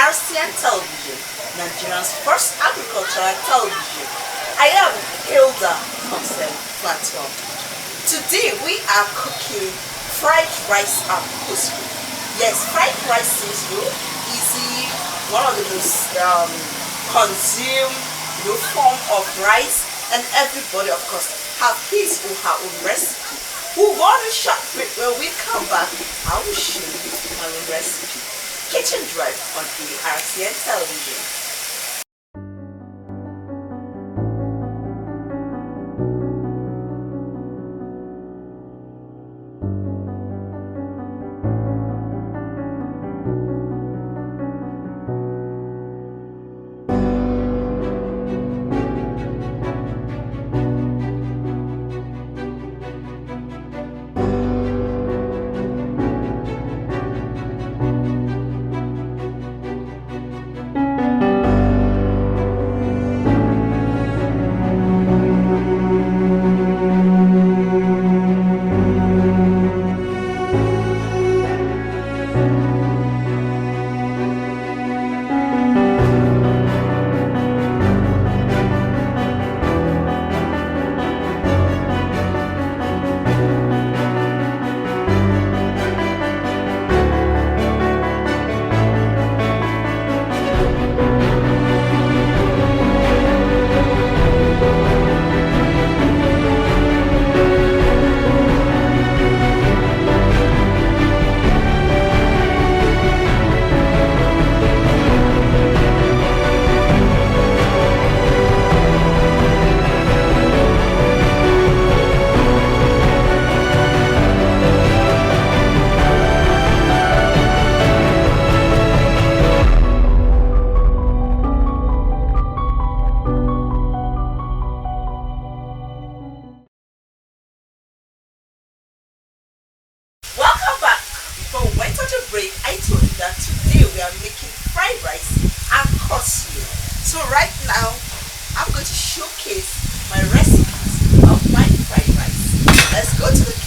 RCN Television, Nigeria's first agricultural television. I am Hilda Concept Platform. Today we are cooking fried rice and coleslaw. Yes, fried rice seems easy, one of the most consumed form of rice, and everybody of course have his or her own recipe. We'll go on a short break. When we come back, I will show you my own recipe. Kitchen Drive on RCN Television. I told you that today we are making fried rice and coleslaw. So right now, I'm going to showcase my recipes of my fried rice. Let's go to the kitchen.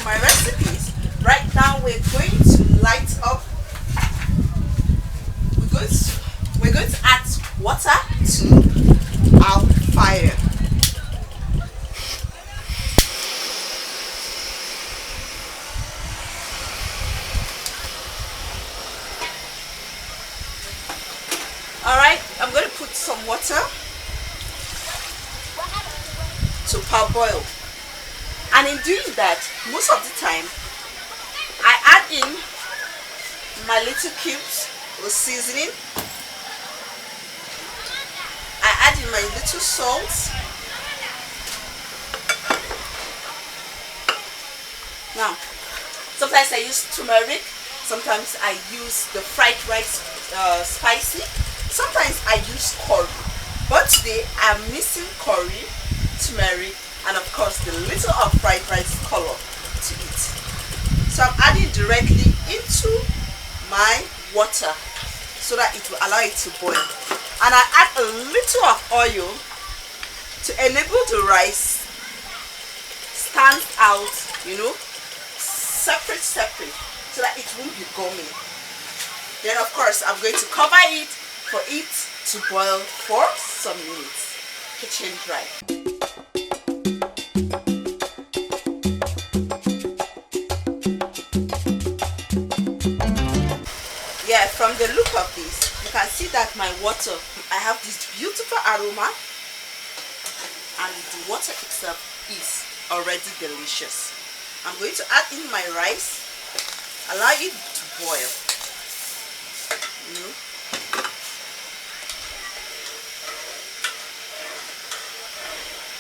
My recipes. Right now we're going to light up. We're going to add water to our fire. Alright, I'm going to put some water to parboil. And in doing that, most of the time, I add in my little cubes of seasoning. I add in my little salt. Now, sometimes I use turmeric. Sometimes I use the fried rice spicy. Sometimes I use curry. But today, I'm missing curry, turmeric, and of course the little of fried rice color to it. So I'm adding directly into my water so that it will allow it to boil. And I add a little of oil to enable the rice stand out, you know, separate, so that it won't be gummy. Then of course I'm going to cover it for it to boil for some minutes. Kitchen dry. Yeah, from the look of this, you can see that my water, I have this beautiful aroma, and the water itself is already delicious. I'm going to add in my rice, allow it to boil.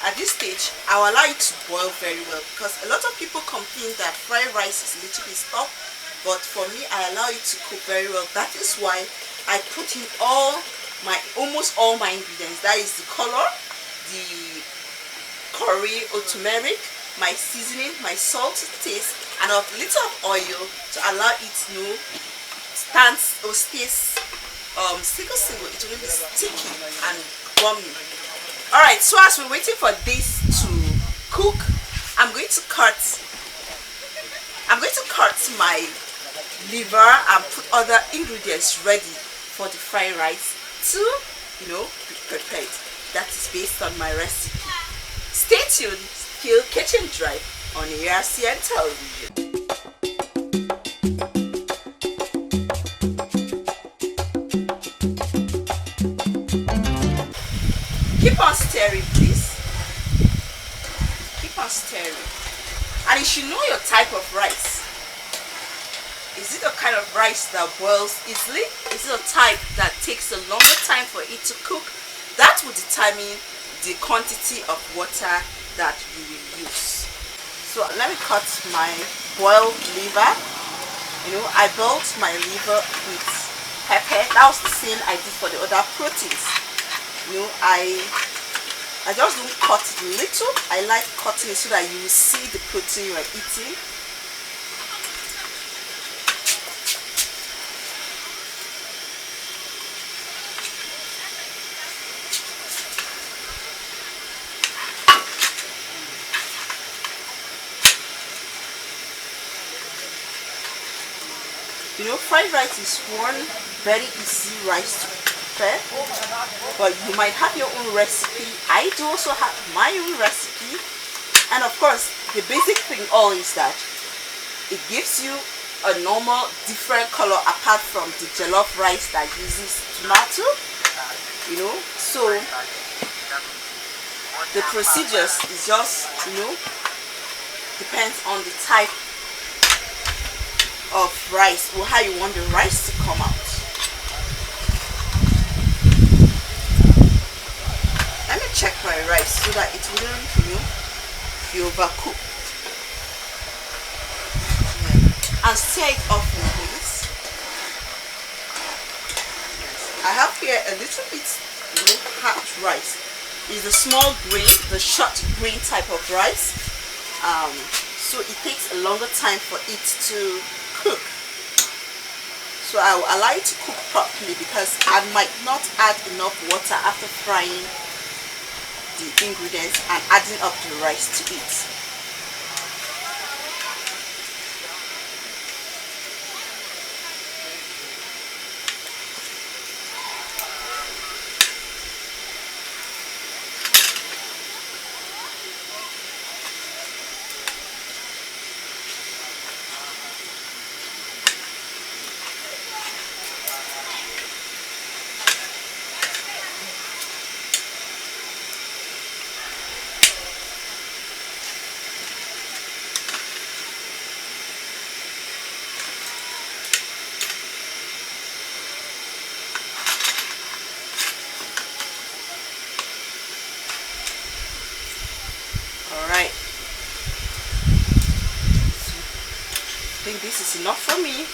At this stage, I'll allow it to boil very well, because a lot of people complain that fried rice is a little bit soft, but for me, I allow it to cook very well. That is why I put in almost all my ingredients. That is the color, the curry or turmeric, my seasoning, my salt to taste, and a little of oil to allow it to stand or stay single. It will be sticky and gummy. Alright, so as we're waiting for this to cook, I'm going to cut my liver and put other ingredients ready for the fried rice to, you know, be prepared. That is based on my recipe. Stay tuned till Kitchen Dry on ARCN television. Keep on stirring, please. Keep on stirring. And you should know your type of rice. Is it a kind of rice that boils easily? Is it a type that takes a longer time for it to cook? That will determine the quantity of water that you will use. So let me cut my boiled liver. You know, I boiled my liver with pepper. That was the same I did for the other proteins. You know, I just don't cut it little. I like cutting it so that you will see the protein you are eating. You know, fried rice is one very easy rice to prepare, but you might have your own recipe. I do also have my own recipe, and of course the basic thing all is that it gives you a normal different color apart from the jollof rice that uses tomato, you know. So the procedures is just, you know, depends on the type of rice or how you want the rice to come out. Let me check my rice so that it wouldn't, you know, be overcooked. Yeah. And stir it off, please. I have here a little bit, you know, hard rice. It's the small grain, the short grain type of rice. So it takes a longer time for it to cook. So I will allow it to cook properly, because I might not add enough water after frying the ingredients and adding up the rice to it. Alright, I think this is enough for me.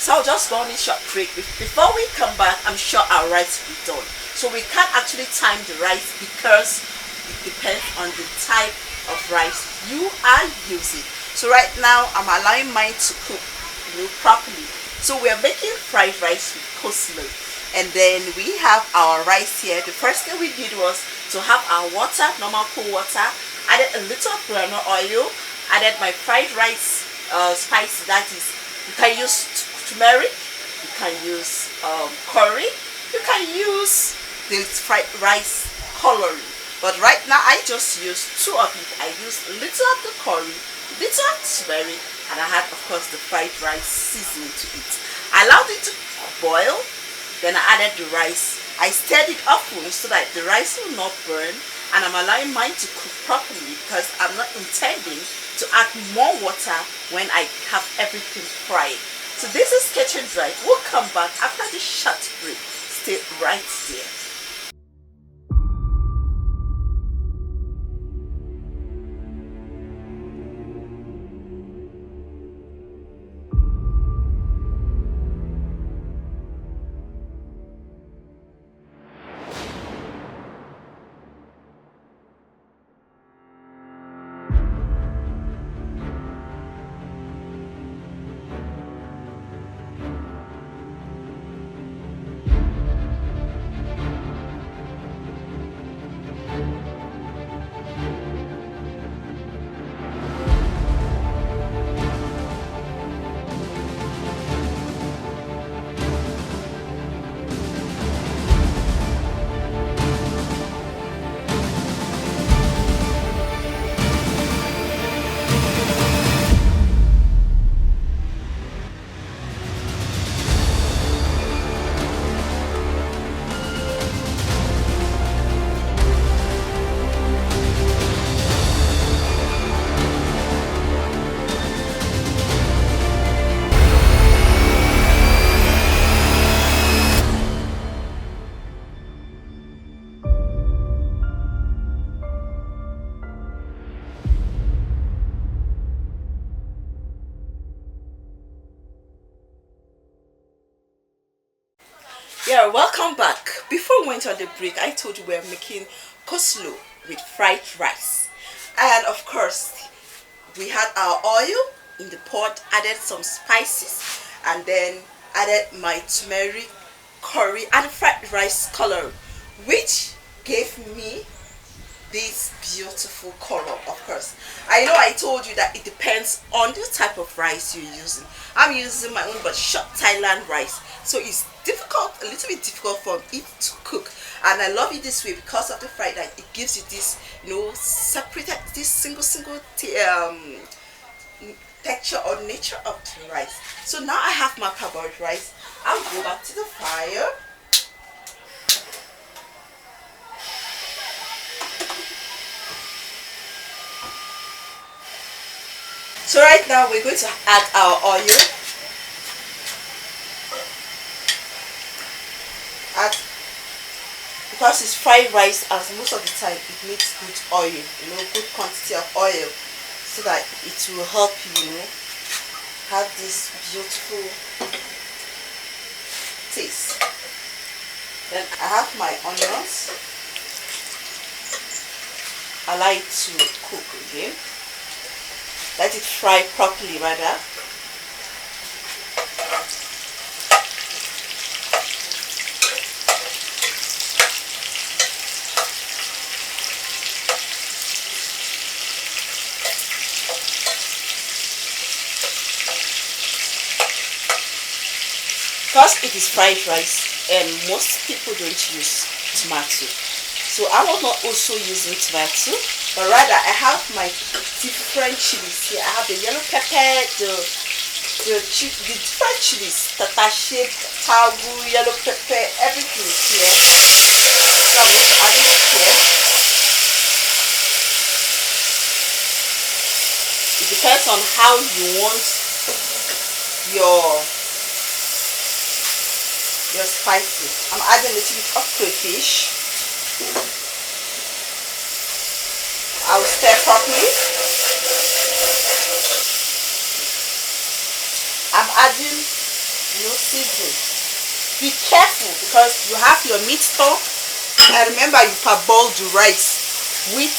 So I'll just go on a short break. Before we come back, I'm sure our rice will be done. So we can't actually time the rice because it depends on the type of rice you are using. So right now I'm allowing mine to cook properly. So we are making fried rice with coleslaw. And then we have our rice here. The first thing we did was to have our water, normal cool water, added a little groundnut oil, added my fried rice spice, that is, you can use turmeric, you can use curry, you can use the fried rice coloring. But right now I just use two of it. I used a little of the curry, a little of turmeric, and I had of course the fried rice seasoning to it. I allowed it to boil. Then I added the rice. I stirred it often so that the rice will not burn, and I'm allowing mine to cook properly because I'm not intending to add more water when I have everything fried. So this is Kitchen Drive. We'll come back after this short break. Stay right there. Yeah, welcome back. Before we went on the break, I told you we were making coleslaw with fried rice. And of course, we had our oil in the pot, added some spices, and then added my turmeric, curry, and fried rice color, which gave me this beautiful color. Of course, I know I told you that it depends on the type of rice you're using. I'm using my own but short Thailand rice, so it's difficult, a little bit difficult for it to cook, and I love it this way because of the fried rice. It gives you this, separated, this single texture or nature of the rice. So now I have my parboiled rice. I'll go back to the fire. So right now we're going to add our oil. Because it's fried rice, as most of the time it needs good oil, good quantity of oil, so that it will help you, have this beautiful taste. Then I have my onions. I like to cook again. Let it fry properly rather. Because it is fried rice and most people don't use tomato, so I will not also using tomato, but rather I have my different chilies here. I have the yellow pepper, the different chilies, tatache, tagu, yellow pepper, everything is here. So I'm going to add it here. It depends on how you want your spices. I'm adding a little bit of crayfish. I'll stir properly. I'm adding, seasoning. Be careful because you have your meat stock, and remember you parboiled the rice with,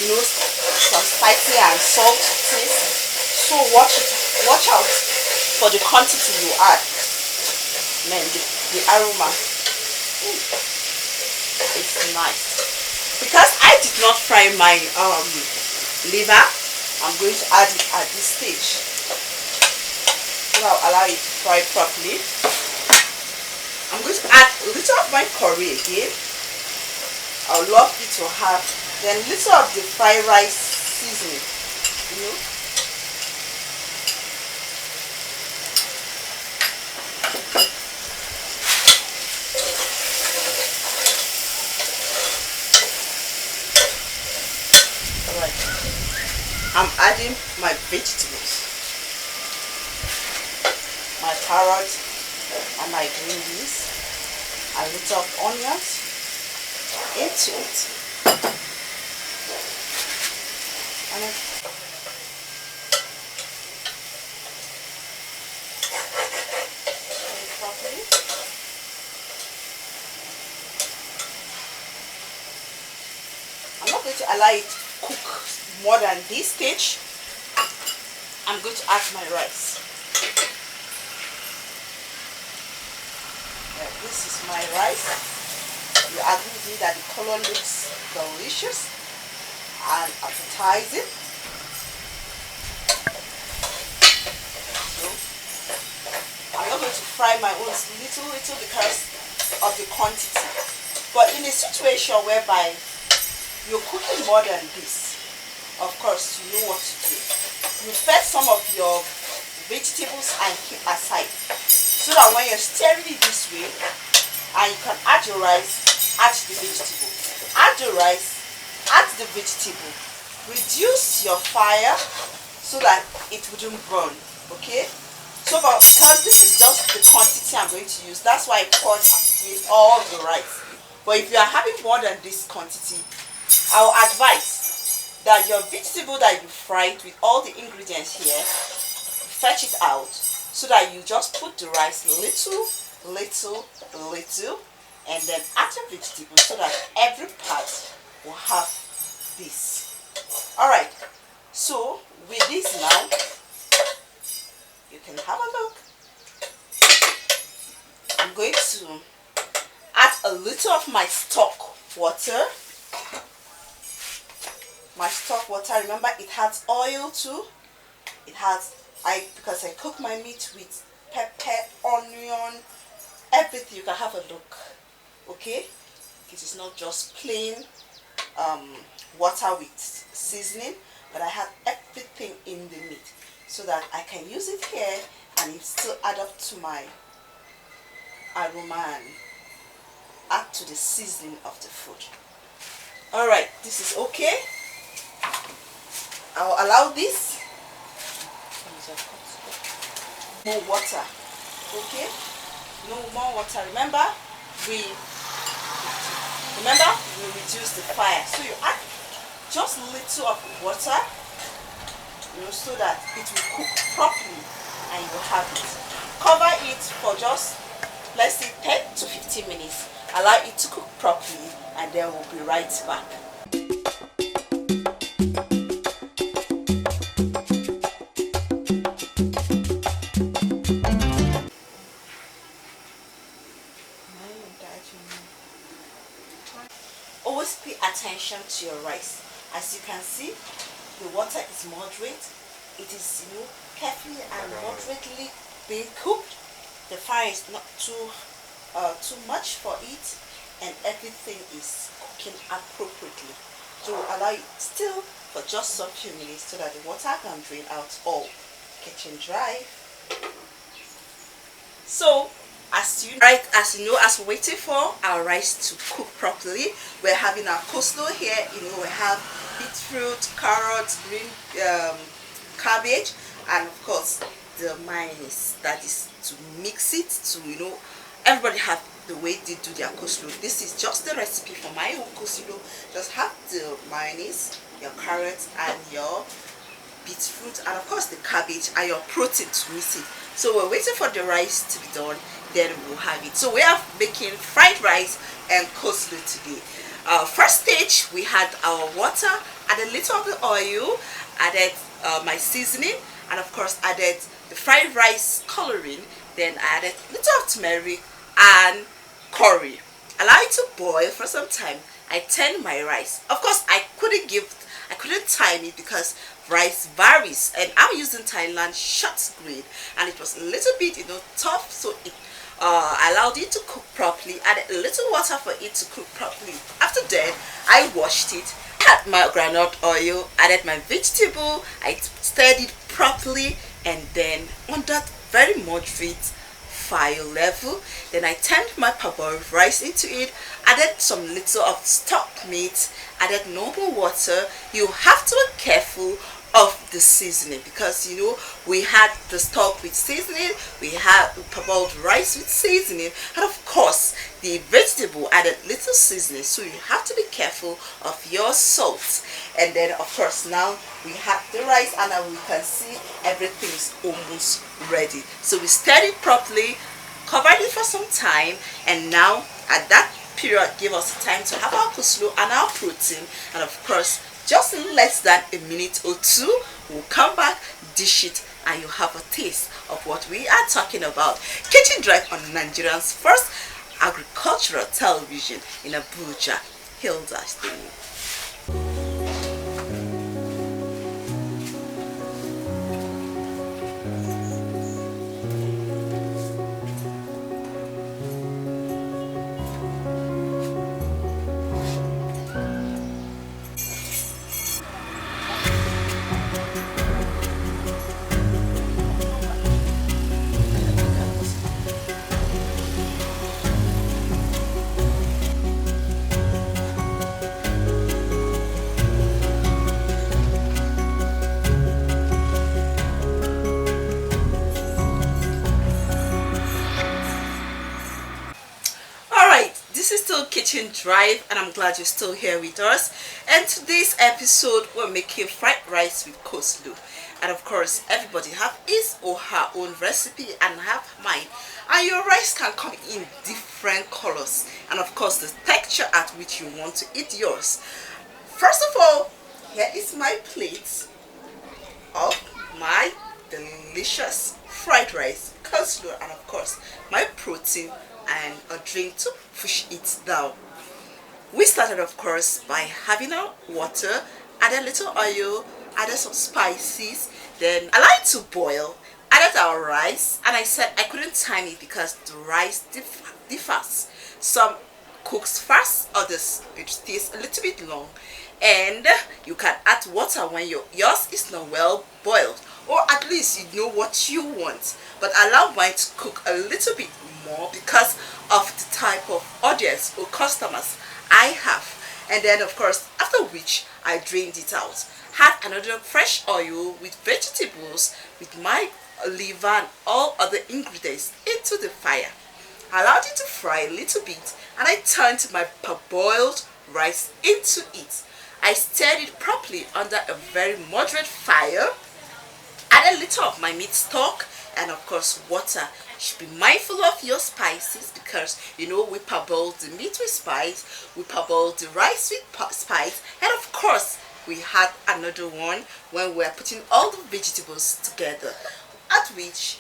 some spicy and salt taste. So watch out. for the quantity you add. Man, the aroma is nice. Because I did not fry my liver, I'm going to add it at this stage. So I'll allow it to fry properly. I'm going to add a little of my curry again. I would love you to have then little of the fried rice seasoning. You know. Alright. I'm adding my vegetables. My carrot and my green beans, a little of onions into it, and properly. I'm not going to allow it to cook more than this stage. I'm going to add my rice. This is my rice. You agree with me that the color looks delicious and appetizing. So I'm not going to fry my own little because of the quantity. But in a situation whereby you're cooking more than this, of course you know what to do. You fetch some of your vegetables and keep aside, so that when you're stirring it this way, and you can add your rice, add the vegetable, add the rice, add the vegetable, reduce your fire so that it wouldn't burn. Okay, so but because this is just the quantity I'm going to use, that's why I poured with all the rice. But if you are having more than this quantity, I will advise that your vegetable that you fried with all the ingredients here, fetch it out, so that you just put the rice little, and then add the vegetable so that every part will have this. Alright, so with this now, you can have a look. I'm going to add a little of my stock water. My stock water, remember it has oil too. It has, because I cook my meat with pepper, onion, everything. You can have a look. Okay, it is not just plain water with seasoning, but I have everything in the meat so that I can use it here and it still add up to my aroma and add to the seasoning of the food. Alright, this is okay. I'll allow this. More water. Okay? No more water. Remember we reduce the fire. So you add just a little of water, so that it will cook properly and you will have it. Cover it for just, let's say, 10 to 15 minutes. Allow it to cook properly and then we'll be right back. Always pay attention to your rice. As you can see, the water is moderate. It is carefully and moderately being cooked. The fire is not too much for it, and everything is cooking appropriately. So allow it still for just some few minutes so that the water can drain out all kitchen dry. So as you know, as we're waiting for our rice to cook properly, we're having our coleslaw here. We have beetroot, carrots, green cabbage, and of course the mayonnaise. That is to mix it to, everybody have the way they do their coleslaw. This is just the recipe for my own coleslaw. Just have the mayonnaise, your carrots, and your beetroot, and of course the cabbage and your protein to mix it. So we're waiting for the rice to be done, then we'll have it. So we are making fried rice and coleslaw today. First stage, we had our water, added a little of the oil, added my seasoning, and of course added the fried rice coloring. Then I added a little of turmeric and curry. Allow it to boil for some time. I turned my rice. Of course, I couldn't time it because rice varies, and I'm using Thailand short grade, and it was a little bit tough, so it allowed it to cook properly. Added a little water for it to cook properly. After that, I washed it. Add my groundnut oil, added my vegetable, I stirred it properly, and then on that very moderate fire level, then I turned my parboiled rice into it, added some little of stock meat, added normal water. You have to be careful of the seasoning because we had the stock with seasoning, we had parboiled rice with seasoning, and of course the vegetable added little seasoning, so you have to be careful of your salt. And then of course now we have the rice, and now we can see everything is almost ready. So we stirred it properly, covered it for some time, and now at that period give us time to have our coleslaw and our protein. And of course, just in less than a minute or two, we'll come back, dish it, and you have a taste of what we are talking about. Kitchen Drive on Nigeria's first agricultural television in Abuja. Hilda Steve. This is still Kitchen Drive, and I'm glad you're still here with us. And today's episode, we're making fried rice with coleslaw. And of course, everybody have his or her own recipe, and I have mine. And your rice can come in different colors, and of course the texture at which you want to eat yours. First of all, here is my plate of my delicious fried rice, coleslaw, and of course my protein and a drink to push it down. We started of course by having our water, added a little oil, added some spices, then allow it to boil, added our rice, and I said I couldn't time it because the rice differs. Some cooks fast, others it stays a little bit long, and you can add water when yours is not well boiled, or at least you know what you want, but allow mine to cook a little bit more because of the type of audience or customers I have. And then of course after which I drained it out, had another fresh oil with vegetables, with my liver and all other ingredients into the fire, allowed it to fry a little bit, and I turned my parboiled rice into it. I stirred it properly under a very moderate fire, add a little of my meat stock, and of course water. You should be mindful of your spices because we parboiled the meat with spice, we parboiled the rice with spice, and of course we had another one when we were putting all the vegetables together, at which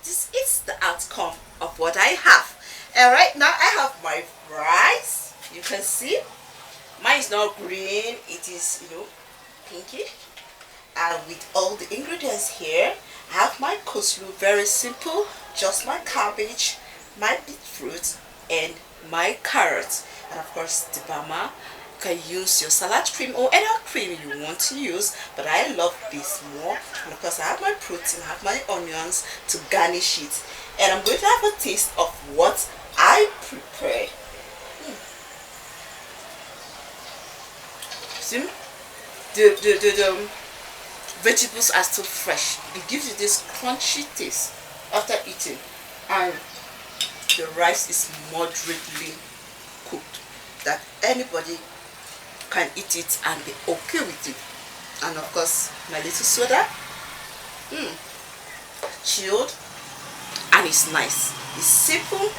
this is the outcome of what I have. And right now I have my rice. You can see mine is not green, it is pinkish. And with all the ingredients here, I have my coleslaw, very simple, just my cabbage, my beetroot, and my carrots, and of course the bama. You can use your salad cream or any cream you want to use, but I love this more. And of course I have my protein, I have my onions to garnish it, and I'm going to have a taste of what I prepared. See, the vegetables are still fresh. It gives you this crunchy taste after eating, and the rice is moderately cooked that anybody can eat it and be okay with it. And of course my little soda, chilled, and it's nice. It's simple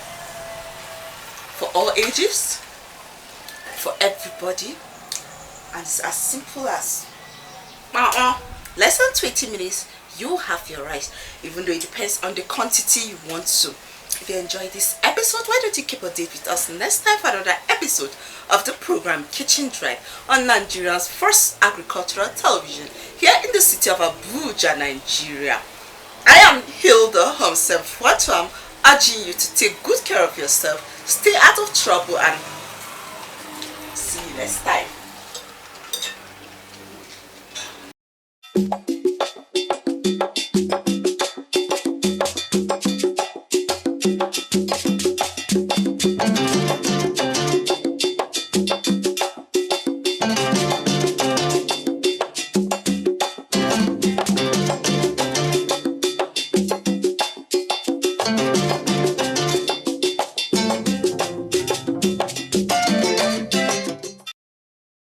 for all ages, for everybody, and it's as simple as less than 20 minutes you have your rice, even though it depends on the quantity you want to. If you enjoyed this episode, why don't you keep a date with us next time for another episode of the program Kitchen Drive on Nigeria's first agricultural television here in the city of Abuja, Nigeria. I am Hilda Homself Watwam, urging you to take good care of yourself, stay out of trouble, and see you next time.